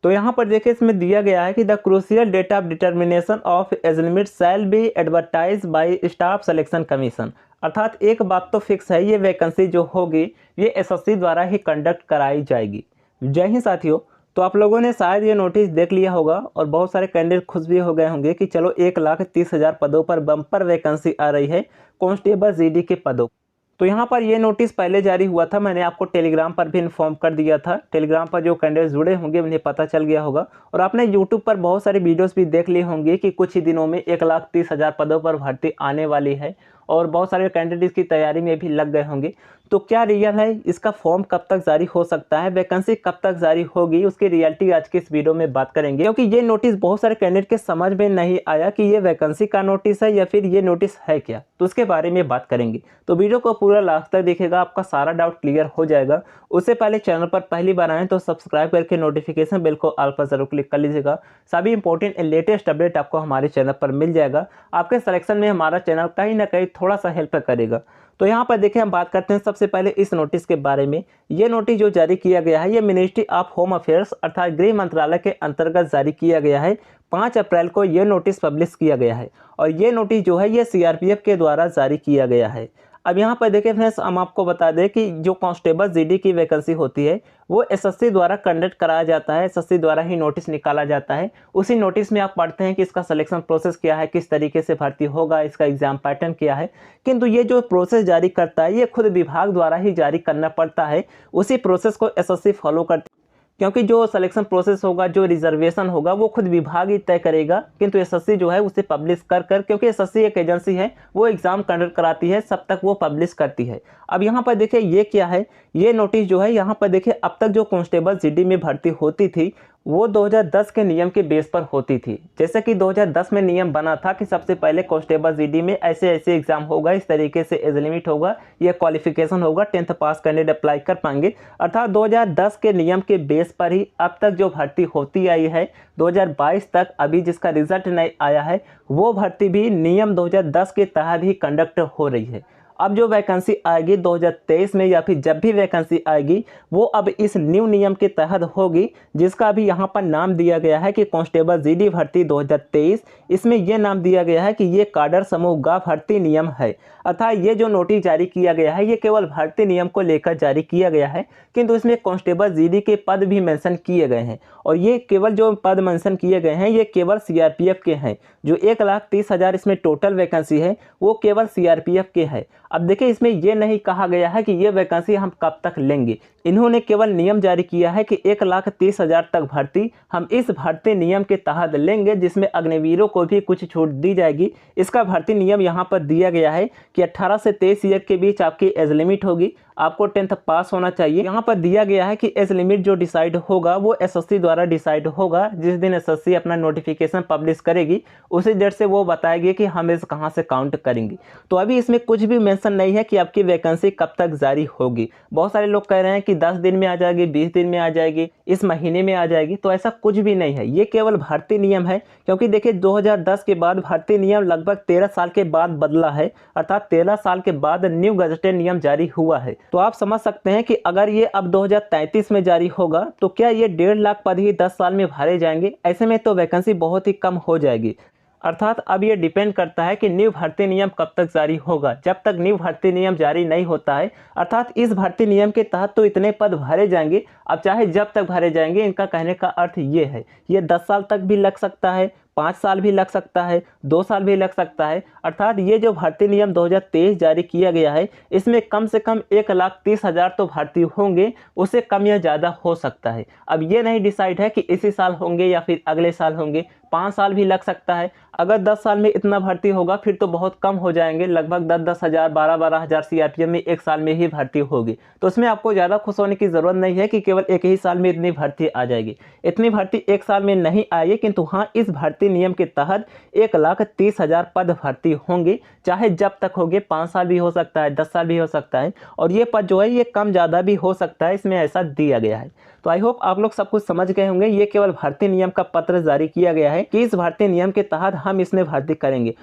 तो यहाँ पर देखिए इसमें दिया गया है कि the crucial date of determination of age limit shall be advertise by staff selection commission. अर्थात एक बात तो फिक्स है, ये वैकेंसी जो होगी ये एसएससी द्वारा ही कंडक्ट कराई जाएगी। जय हिंद साथियों। तो आप लोगों ने शायद ये नोटिस देख लिया होगा और बहुत सारे कैंडिडेट खुश भी हो गए होंगे कि चलो 1,30,000 पदों पर बम्पर वैकेंसी आ रही है कांस्टेबल जीडी के पदों। तो यहाँ पर ये नोटिस पहले जारी हुआ था, मैंने आपको टेलीग्राम पर भी इन्फॉर्म कर दिया था। टेलीग्राम पर जो कैंडिडेट जुड़े होंगे उन्हें पता चल गया होगा और आपने यूट्यूब पर बहुत सारे वीडियोस भी देख लिए होंगे कि कुछ ही दिनों में 1,30,000 पदों पर भर्ती आने वाली है और बहुत सारे कैंडिडेट इसकी तैयारी में भी लग गए होंगे। तो क्या रियल है, इसका फॉर्म कब तक जारी हो सकता है, वैकेंसी कब तक जारी होगी, उसकी रियलिटी आज के इस वीडियो में बात करेंगे। क्योंकि ये नोटिस बहुत सारे कैंडिडेट के समझ में नहीं आया कि ये वैकेंसी का नोटिस है या फिर ये नोटिस है क्या, तो उसके बारे में बात करेंगे। तो वीडियो को पूरा लास्ट तक देखिएगा, आपका सारा डाउट क्लियर हो जाएगा। उससे पहले चैनल पर पहली बार आए तो सब्सक्राइब करके नोटिफिकेशन बेल को ऑल पर जरूर क्लिक कर लीजिएगा। सभी इंपॉर्टेंट लेटेस्ट अपडेट आपको हमारे चैनल पर मिल जाएगा। आपके सिलेक्शन में हमारा चैनल कहीं ना कहीं थोड़ा सा हेल्प करेगा। तो यहाँ पर देखिए हम बात करते हैं सबसे पहले इस नोटिस के बारे में। ये नोटिस जो जारी किया गया है ये मिनिस्ट्री ऑफ होम अफेयर्स अर्थात गृह मंत्रालय के अंतर्गत जारी किया गया है। 5 अप्रैल को ये नोटिस पब्लिश किया गया है और ये नोटिस जो है ये सीआरपीएफ के द्वारा जारी किया गया है। अब यहाँ पर देखिए फ्रेंड्स, हम आपको बता दें कि जो कांस्टेबल जीडी की वैकेंसी होती है वो एसएससी द्वारा कंडक्ट कराया जाता है, एसएससी द्वारा ही नोटिस निकाला जाता है। उसी नोटिस में आप पढ़ते हैं कि इसका सिलेक्शन प्रोसेस क्या है, किस तरीके से भर्ती होगा, इसका एग्जाम पैटर्न क्या है। किंतु ये जो प्रोसेस जारी करता है ये खुद विभाग द्वारा ही जारी करना पड़ता है, उसी प्रोसेस को एसएससी फॉलो करती है। क्योंकि जो सिलेक्शन प्रोसेस होगा, जो रिजर्वेशन होगा वो खुद विभाग ही तय करेगा, किंतु एसएससी जो है उसे पब्लिश कर क्योंकि एसएससी एक एजेंसी है, वो एग्जाम कंडक्ट कराती है, सब तक वो पब्लिश करती है। अब यहाँ पर देखिए ये क्या है, ये नोटिस जो है यहाँ पर देखिए अब तक जो कांस्टेबल जीडी में भर्ती होती थी वो 2010 के नियम के बेस पर होती थी। जैसे कि 2010 में नियम बना था कि सबसे पहले कांस्टेबल जीडी में ऐसे ऐसे एग्जाम होगा, इस तरीके से एज लिमिट होगा, ये क्वालिफिकेशन होगा, 10th पास कैंडिडेट अप्लाई कर पाएंगे। अर्थात 2010 के नियम के बेस पर ही अब तक जो भर्ती होती आई है 2022 तक, अभी जिसका रिजल्ट नहीं आया है वो भर्ती भी नियम 2010 के तहत ही कंडक्ट हो रही है। अब जो वैकेंसी आएगी 2023 में या फिर जब भी वैकेंसी आएगी वो अब इस न्यू नियम के तहत होगी, जिसका अभी यहाँ पर नाम दिया गया है कि कांस्टेबल जीडी भर्ती 2023। इसमें यह नाम दिया गया है कि ये काडर समूह गा भर्ती नियम है। अर्थात ये जो नोटिस जारी किया गया है ये केवल भर्ती नियम को लेकर जारी किया गया है, किंतु इसमें कांस्टेबल जीडी के पद भी मेंशन किए गए हैं और ये केवल जो पद मेंशन किए गए हैं ये केवल सीआरपीएफ के हैं। जो 1,30,000 इसमें टोटल वैकेंसी है वो केवल सीआरपीएफ के है। अब देखिए इसमें यह नहीं कहा गया है कि ये वैकेंसी हम कब तक लेंगे, इन्होंने केवल नियम जारी किया है कि 1,30,000 तक भर्ती हम इस भर्ती नियम के तहत लेंगे, जिसमें अग्निवीरों को भी कुछ छूट दी जाएगी। इसका भर्ती नियम यहाँ पर दिया गया है कि 18 से 23 ईयर के बीच आपकी एज लिमिट होगी, आपको 10th पास होना चाहिए। यहाँ पर दिया गया है कि एज लिमिट जो डिसाइड होगा वो एसएससी द्वारा डिसाइड होगा। जिस दिन एसएससी अपना नोटिफिकेशन पब्लिश करेगी उसी डेट से वो बताएगी कि हम इस कहाँ से काउंट करेंगे। तो अभी इसमें कुछ भी मेंशन नहीं है कि आपकी वैकेंसी कब तक जारी होगी। बहुत सारे लोग कह रहे हैं कि 10 दिन में आ जाएगी, 20 दिन में आ जाएगी, इस महीने में आ जाएगी, तो ऐसा कुछ भी नहीं है। ये केवल भर्ती नियम है, क्योंकि देखिए 2010 के बाद भर्ती नियम लगभग 13 साल के बाद बदला है। अर्थात 13 साल के बाद न्यू गजटेड नियम जारी हुआ है। तो आप समझ सकते हैं कि अगर ये अब 2033 में जारी होगा तो क्या ये 1.5 लाख पद ही 10 साल में भरे जाएंगे? ऐसे में तो वैकेंसी बहुत ही कम हो जाएगी। अर्थात अब ये डिपेंड करता है कि न्यू भर्ती नियम कब तक जारी होगा। जब तक न्यू भर्ती नियम जारी नहीं होता है, अर्थात इस भर्ती नियम के तहत तो इतने पद भरे जाएंगे, अब चाहे जब तक भरे जाएंगे, इनका कहने का अर्थ ये है ये 10 साल तक भी लग सकता है, 5 साल भी लग सकता है, 2 साल भी लग सकता है। अर्थात ये जो भर्ती नियम 2023 जारी किया गया है इसमें कम से कम 1,30,000 तो भर्ती होंगे, उससे कम या ज़्यादा हो सकता है। अब ये नहीं डिसाइड है कि इसी साल होंगे या फिर अगले साल होंगे, 5 साल भी लग सकता है। अगर 10 साल में इतना भर्ती होगा फिर तो बहुत कम हो जाएंगे, लगभग 10-10 हज़ार, 12-12 हज़ार सीआरपीएफ में एक साल में ही भर्ती होगी। तो उसमें आपको ज़्यादा खुश होने की ज़रूरत नहीं है कि केवल एक ही साल में इतनी भर्ती आ जाएगी। इतनी भर्ती एक साल में नहीं आएगी, किंतु हाँ इस भर्ती नियम के तहत 1,30,000 पद भर्ती होंगे, चाहे जब तक होंगे, 5 साल भी हो सकता है, 10 साल भी हो सकता है, और ये पद जो है ये कम ज़्यादा भी हो सकता है, इसमें ऐसा दिया गया है। तो आई होप आप लोग सब कुछ समझ गए होंगे। ये केवल भर्ती नियम का पत्र जारी किया गया है कि इस भर्ती नियम के तहत हम इसमें भर्ती करेंगे।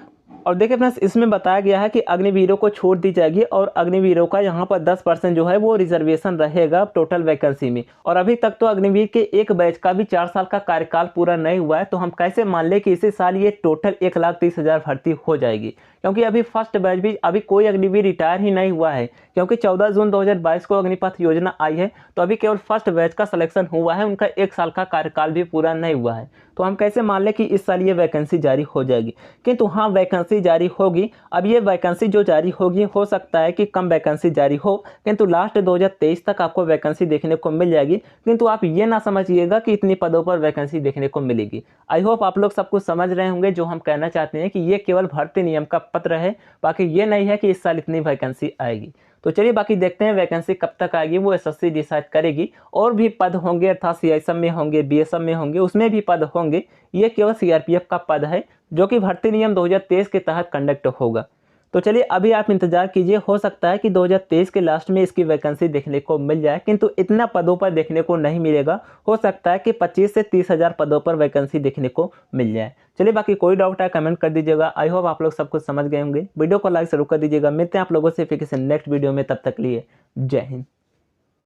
और देखिए फ्रेंड्स, इसमें बताया गया है कि अग्निवीरों को छूट दी जाएगी और अग्निवीरों का यहाँ पर 10% जो है वो रिजर्वेशन रहेगा टोटल वैकेंसी में। और अभी तक तो अग्निवीर के एक बैच का भी 4 साल का कार्यकाल पूरा नहीं हुआ है, तो हम कैसे मान लें कि इसी साल ये टोटल 1,30,000 भर्ती हो जाएगी, क्योंकि अभी फर्स्ट बैच भी अभी कोई अग्निवीर रिटायर ही नहीं हुआ है, क्योंकि 14 जून 2022 को अग्निपथ योजना आई है, तो अभी केवल फर्स्ट बैच का सिलेक्शन हुआ है, उनका 1 साल का कार्यकाल भी पूरा नहीं हुआ है। तो हम कैसे मान लें कि इस साल ये वैकेंसी जारी हो जाएगी। किंतु हाँ, वैकेंसी जारी होगी। अब ये वैकेंसी जो जारी होगी, हो सकता है कि कम वैकेंसी जारी हो, किंतु लास्ट 2023 तक आपको वैकेंसी देखने को मिल जाएगी। किंतु आप ये ना समझिएगा कि इतनी पदों पर वैकेंसी देखने को मिलेगी। आई होप आप लोग सब कुछ समझ रहे होंगे। जो हम कहना चाहते हैं कि ये केवल भर्ती नियम का पत्र है, बाकी ये नहीं है कि इस साल इतनी वैकेंसी आएगी। तो चलिए बाकी देखते हैं वैकेंसी कब तक आएगी, वो एसएससी डिसाइड करेगी। और भी पद होंगे, अर्थात सीआईएसएफ में होंगे, बीएसएफ में होंगे, उसमें भी पद होंगे। ये केवल सीआरपीएफ का पद है जो कि भर्ती नियम 2023 के तहत कंडक्ट होगा। तो चलिए अभी आप इंतजार कीजिए, हो सकता है कि 2023 के लास्ट में इसकी वैकेंसी देखने को मिल जाए, किंतु इतना पदों पर देखने को नहीं मिलेगा। हो सकता है कि 25 से 30 हज़ार पदों पर वैकेंसी देखने को मिल जाए। चलिए बाकी कोई डाउट है कमेंट कर दीजिएगा। आई होप आप लोग सब कुछ समझ गए होंगे। वीडियो को लाइक जरूर कर दीजिएगा। मिलते हैं आप लोगों से फिर किसी नेक्स्ट वीडियो में, तब तक लिए जय हिंद।